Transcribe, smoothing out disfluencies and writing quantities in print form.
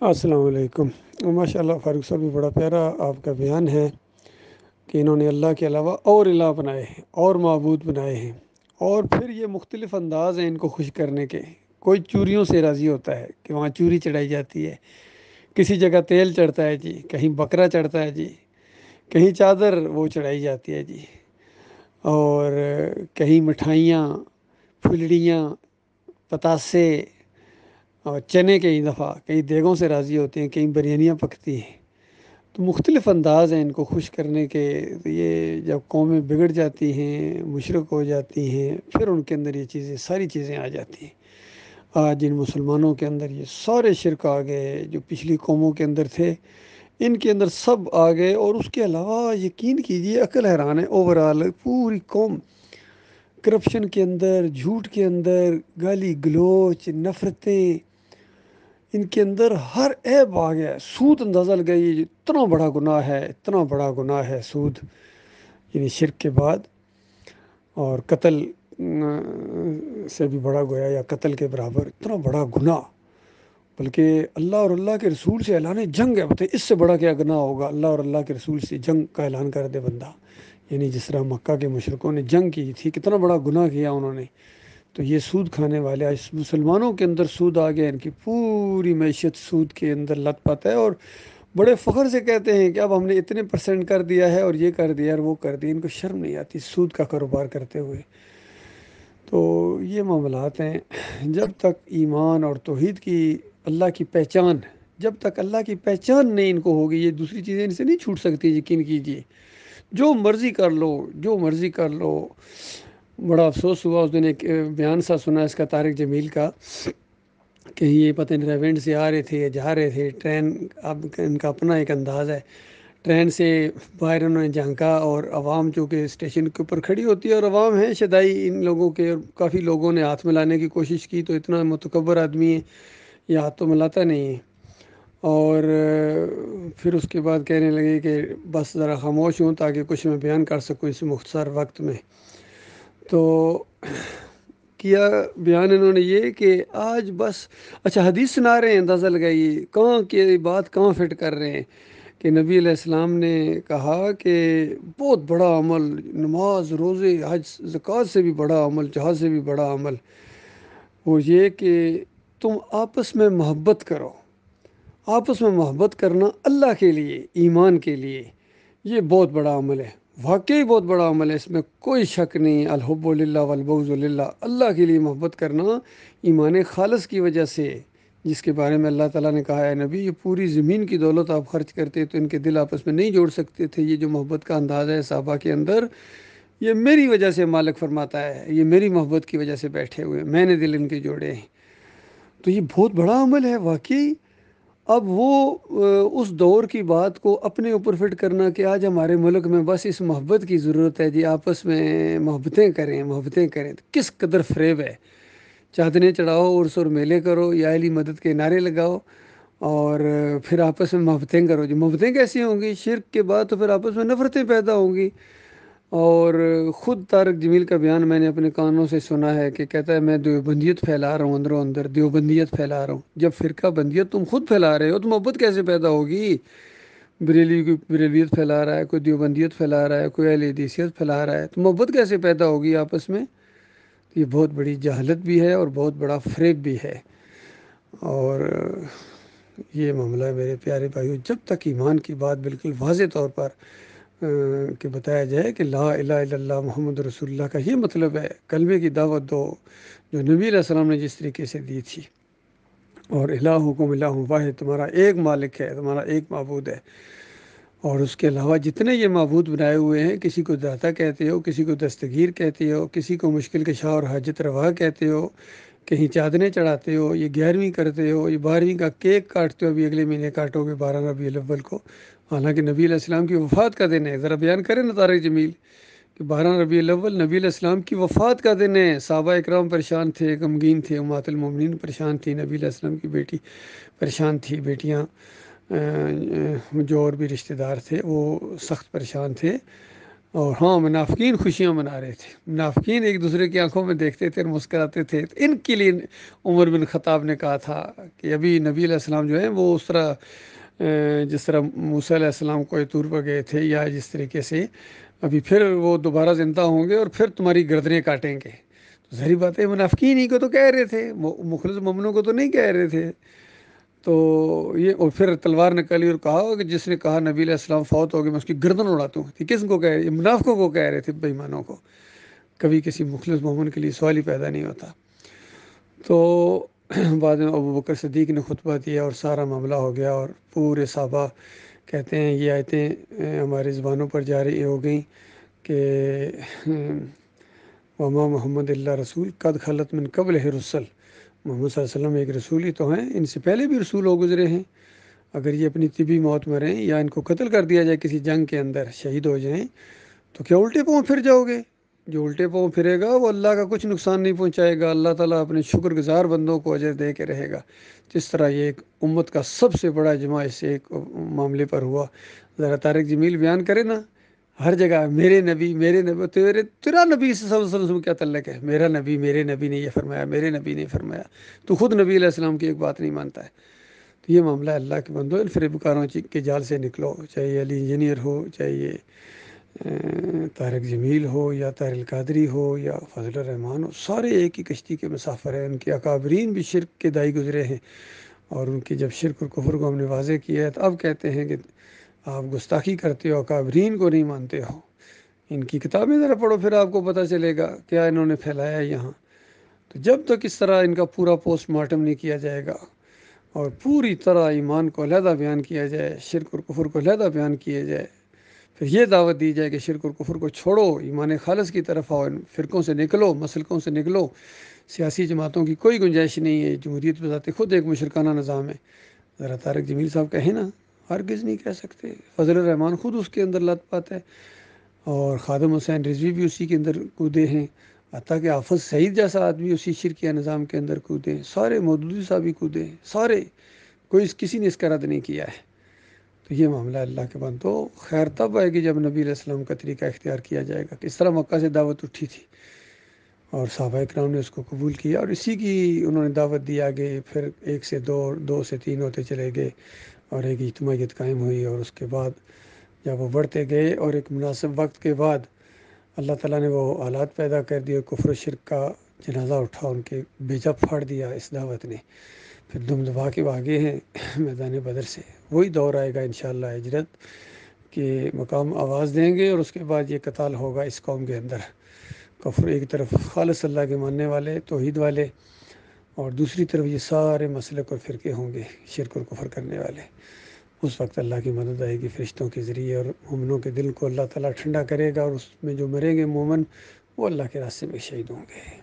السلام علیکم۔ ماشاء اللہ فاروق صاحب بھی بڑا پیارا آپ کا بیان ہے کہ انہوں نے اللہ کے علاوہ اور الہ بنائے ہیں اور معبود بنائے ہیں، اور پھر یہ مختلف انداز ہیں ان کو خوش کرنے کے۔ کوئی چوریوں سے راضی ہوتا ہے کہ وہاں چوری چڑھائی جاتی ہے، کسی جگہ تیل چڑھتا ہے جی، کہیں بکرا چڑھتا ہے جی، کہیں چادر وہ چڑھائی جاتی ہے جی، اور کہیں مٹھائیاں، پھلڑیاں، پتاسے اور چنے کئی دفعہ کئی دیگوں سے راضی ہوتے ہیں، کہیں بریانیاں پکتی ہیں۔ تو مختلف انداز ہیں ان کو خوش کرنے کے۔ تو یہ جب قومیں بگڑ جاتی ہیں، مشرک ہو جاتی ہیں، پھر ان کے اندر یہ چیزیں ساری چیزیں آ جاتی ہیں۔ آج ان مسلمانوں کے اندر یہ سارے شرک آ گئے جو پچھلی قوموں کے اندر تھے، ان کے اندر سب آ گئے۔ اور اس کے علاوہ یقین کیجئے عقل حیران ہے، اوورال پوری قوم کرپشن کے اندر، جھوٹ کے اندر، گالی گلوچ، نفرتیں، ان کے اندر ہر عیب آ گیا ہے۔ سود اندازہ لگائیے اتنا بڑا گناہ ہے، اتنا بڑا گناہ ہے سود، یعنی شرک کے بعد، اور قتل سے بھی بڑا گویا، یا قتل کے برابر اتنا بڑا گناہ۔ بلکہ اللہ اور اللہ کے رسول سے اعلان جنگ ہے۔ بتائیں اس سے بڑا کیا گناہ ہوگا؟ اللہ اور اللہ کے رسول سے جنگ کا اعلان کر دے بندہ، یعنی جس طرح مکہ کے مشرکوں نے جنگ کی تھی، کتنا بڑا گناہ کیا انہوں نے۔ تو یہ سود کھانے والے آج مسلمانوں کے اندر سود آ گیا، ان کی پوری معیشت سود کے اندر لت پت ہے، اور بڑے فخر سے کہتے ہیں کہ اب ہم نے اتنے پرسنٹ کر دیا ہے، اور یہ کر دیا اور وہ کر دیا۔ ان کو شرم نہیں آتی سود کا کاروبار کرتے ہوئے۔ تو یہ معاملات ہیں۔ جب تک ایمان اور توحید کی، اللہ کی پہچان، جب تک اللہ کی پہچان نہیں ان کو ہوگی، یہ دوسری چیزیں ان سے نہیں چھوٹ سکتی، یقین کیجیے۔ جو مرضی کر لو، جو مرضی کر لو۔ بڑا افسوس ہوا اس دن ایک بیان سا سنا اس کا، طارق جمیل کا، کہ یہ پتہ نہیں ریونڈ سے آ رہے تھے یا جا رہے تھے ٹرین، اب ان کا اپنا ایک انداز ہے، ٹرین سے باہر انہوں نے جھانکا، اور عوام چونکہ اسٹیشن کے اوپر کھڑی ہوتی ہے، اور عوام ہے شدائی ان لوگوں کے، اور کافی لوگوں نے ہاتھ ملانے کی کوشش کی، تو اتنا متکبر آدمی ہے یہ ہاتھ تو ملاتا نہیں ہے۔ اور پھر اس کے بعد کہنے لگے کہ بس ذرا خاموش ہوں تاکہ کچھ میں بیان کر سکوں اس مختصر وقت میں۔ تو کیا بیان انہوں نے یہ کہ آج بس، اچھا حدیث سنا رہے ہیں، اندازہ لگائیے کہاں کی بات کہاں فٹ کر رہے ہیں، کہ نبی علیہ السلام نے کہا کہ بہت بڑا عمل، نماز، روزے، حج، زکوٰۃ سے بھی بڑا عمل، جہاد سے بھی بڑا عمل، وہ یہ کہ تم آپس میں محبت کرو۔ آپس میں محبت کرنا اللہ کے لیے، ایمان کے لیے، یہ بہت بڑا عمل ہے، واقعی بہت بڑا عمل ہے، اس میں کوئی شک نہیں۔ الحب للہ والبغض للہ، اللہ کے لیے محبت کرنا ایمان خالص کی وجہ سے، جس کے بارے میں اللہ تعالیٰ نے کہا ہے نبی، یہ پوری زمین کی دولت آپ خرچ کرتے تو ان کے دل آپس میں نہیں جوڑ سکتے تھے۔ یہ جو محبت کا انداز ہے صحابہ کے اندر، یہ میری وجہ سے مالک فرماتا ہے، یہ میری محبت کی وجہ سے بیٹھے ہوئے، میں نے دل ان کے جوڑے ہیں۔ تو یہ بہت بڑا عمل ہے واقعی۔ اب وہ اس دور کی بات کو اپنے اوپر فٹ کرنا کہ آج ہمارے ملک میں بس اس محبت کی ضرورت ہے جی، آپس میں محبتیں کریں، محبتیں کریں، تو کس قدر فریب ہے۔ چادریں چڑھاؤ، عرس اور میلے کرو، یا علی مدد کے نعرے لگاؤ، اور پھر آپس میں محبتیں کرو جی۔ محبتیں کیسی ہوں گی؟ شرک کے بعد تو پھر آپس میں نفرتیں پیدا ہوں گی۔ اور خود طارق جمیل کا بیان میں نے اپنے کانوں سے سنا ہے کہ کہتا ہے میں دیوبندیت پھیلا رہا ہوں، اندروں اندر دیوبندیت پھیلا رہا ہوں۔ جب فرقہ بندیت تم خود پھیلا رہے ہو تو محبت کیسے پیدا ہوگی؟ بریلی کی بریلیت پھیلا رہا ہے، کوئی دیوبندیت پھیلا رہا ہے، کوئی اہل حدیثیت پھیلا رہا ہے، تو محبت کیسے پیدا ہوگی آپس میں؟ یہ بہت بڑی جہالت بھی ہے اور بہت بڑا فریب بھی ہے۔ اور یہ معاملہ ہے میرے پیارے بھائیو، جب تک ایمان کی بات بالکل واضح طور پر کہ بتایا جائے کہ لا الہ الا اللہ محمد رسول اللہ کا یہ مطلب ہے، کلمے کی دعوت دو جو نبی علیہ السلام نے جس طریقے سے دی تھی، اور الہکم الہ واحد، تمہارا ایک مالک ہے، تمہارا ایک معبود ہے، اور اس کے علاوہ جتنے یہ معبود بنائے ہوئے ہیں، کسی کو داتا کہتے ہو، کسی کو دستگیر کہتے ہو، کسی کو مشکل کشا اور حاجت روا کہتے ہو، کہیں چادریں چڑھاتے ہو، یہ 11ویں کرتے ہو، یہ 12ویں کا کیک کاٹتے ہو، ابھی اگلے مہینے کاٹو گے 12 ربیع الاول کو، حالانکہ نبی علیہ السلام کی وفات کا دن ہے۔ ذرا بیان کریں نا طارق جمیل کہ 12 ربیع الاول نبی علیہ السلام کی وفات کا دن ہے۔ صحابہ اکرام پریشان تھے، غمگین تھے، امہات المومنین پریشان تھی، نبی علیہ السلام کی بیٹی پریشان تھی، بیٹیاں جو اور بھی رشتہ دار تھے وہ سخت پریشان تھے، اور ہاں منافقین خوشیاں منا رہے تھے، منافقین ایک دوسرے کی آنکھوں میں دیکھتے تھے اور مسکراتے تھے، تو ان کے لیے عمر بن خطاب نے کہا تھا کہ ابھی نبی علیہ السلام جو ہیں وہ اس طرح جس طرح موسیٰ علیہ السلام کوہ طور پر گئے تھے، یا جس طریقے سے ابھی پھر وہ دوبارہ زندہ ہوں گے اور پھر تمہاری گردنیں کاٹیں گے۔ تو ظاہری بات ہے منافقین ہی کو تو کہہ رہے تھے، مخلص مومنوں کو تو نہیں کہہ رہے تھے۔ تو یہ اور پھر تلوار نکالی اور کہا کہ جس نے کہا نبی علیہ السلام فوت ہو گئے میں اس کی گردن اڑاتا ہوں، کہ کس کو کہہ رہے؟ یہ منافقوں کو کہہ رہے تھے، بے ایمانوں کو۔ کبھی کسی مخلص مومن کے لیے سوال ہی پیدا نہیں ہوتا۔ تو بعد میں ابو بکر صدیق نے خطبہ دیا اور سارا معاملہ ہو گیا، اور پورے صحابہ کہتے ہیں یہ آیتیں ہماری زبانوں پر جاری ہو گئیں کہ وما محمد اللہ رسول قد خلت من قبل رسل، محمد صلی اللہ علیہ وسلم ایک رسول ہی تو ہیں، ان سے پہلے بھی رسول ہو گزرے ہیں، اگر یہ اپنی طبی موت مریں یا ان کو قتل کر دیا جائے کسی جنگ کے اندر شہید ہو جائیں تو کیا الٹے پاؤں پھر جاؤ گے؟ جو الٹے پاؤں پھرے گا وہ اللہ کا کچھ نقصان نہیں پہنچائے گا، اللہ تعالیٰ اپنے شکر گزار بندوں کو اجر دے کے رہے گا۔ جس طرح یہ ایک امت کا سب سے بڑا اجماع اس سے ایک معاملے پر ہوا، ذرا طارق جمیل بیان کرے نا، ہر جگہ میرے نبی تیرا نبی سے صلی اللہ علیہ وسلم کیا تعلق ہے؟ میرے نبی نے یہ فرمایا، میرے نبی نے فرمایا، تو خود نبی علیہ السلام کی ایک بات نہیں مانتا ہے۔ تو یہ معاملہ اللہ کے بندو، ان فریبکاروں کے جال سے نکلو، چاہے یہ علی انجینئر ہو، چاہے یہ طارق جمیل ہو، یا طاہر القادری ہو، یا فضل الرحمان ہو، سارے ایک ہی کشتی کے مسافر ہیں۔ ان کے اکابرین بھی شرک کے دائی گزرے ہیں، اور ان کی جب شرک اور کفر کو ہم نے واضح کیا ہے تو اب کہتے ہیں کہ آپ گستاخی کرتے ہو، اکابرین کو نہیں مانتے ہو۔ ان کی کتابیں ذرا پڑھو، پھر آپ کو پتہ چلے گا کیا انہوں نے پھیلایا ہے یہاں۔ تو جب تک اس طرح ان کا پورا پوسٹ مارٹم نہیں کیا جائے گا اور پوری طرح ایمان کو علیحدہ بیان کیا جائے، شرک اور کفر کو علیحدہ بیان کیا جائے، پھر یہ دعوت دی جائے کہ شرک اور کفر کو چھوڑو، ایمان خالص کی طرف آؤ، ان فرقوں سے نکلو، مسلکوں سے نکلو، سیاسی جماعتوں کی کوئی گنجائش نہیں ہے، جمہوریت بذات خود ایک مشرکانہ نظام ہے۔ ذرا طارق جمیل صاحب کہیں نا، ہرگز نہیں کہہ سکتے۔ فضل الرحمان خود اس کے اندر لت پات ہے، اور خادم حسین رضوی بھی اسی کے اندر کودے ہیں، حتیٰ کہ حافظ سعید جیسا آدمی اسی شرکیہ نظام کے اندر کودے ہیں، سارے مودودی صاحب بھی کودے ہیں، سارے، کسی نے اس کا رد نہیں کیا ہے۔ تو یہ معاملہ اللہ کے بندو خیر تب آئے گی جب نبی علیہ السلام کا طریقہ اختیار کیا جائے گا۔ کس طرح مکہ سے دعوت اٹھی تھی اور صحابہ اکرام نے اس کو قبول کیا، اور اسی کی انہوں نے دعوت دی آگے، پھر ایک سے دو، دو سے تین ہوتے چلے گئے، اور ایک اجتماعیت قائم ہوئی، اور اس کے بعد جب وہ بڑھتے گئے اور ایک مناسب وقت کے بعد اللہ تعالیٰ نے وہ حالات پیدا کر دیے، کفر و شرک کا جنازہ اٹھا، ان کے بیجا پھاڑ دیا اس دعوت نے، پھر دم دبا کے بھاگے ہیں میدان بدر سے۔ وہی دور آئے گا انشاءاللہ ہجرت کے مقام آواز دیں گے، اور اس کے بعد یہ قتال ہوگا اس قوم کے اندر۔ کفر ایک طرف خالص اللہ کے ماننے والے، توحید والے، اور دوسری طرف یہ سارے مسلک اور فرقے ہوں گے شرک اور کفر کرنے والے۔ اس وقت اللہ کی مدد آئے گی فرشتوں کے ذریعے، اور مومنوں کے دل کو اللہ تعالیٰ ٹھنڈا کرے گا، اور اس میں جو مریں گے مومن وہ اللہ کے راستے میں شہید ہوں گے۔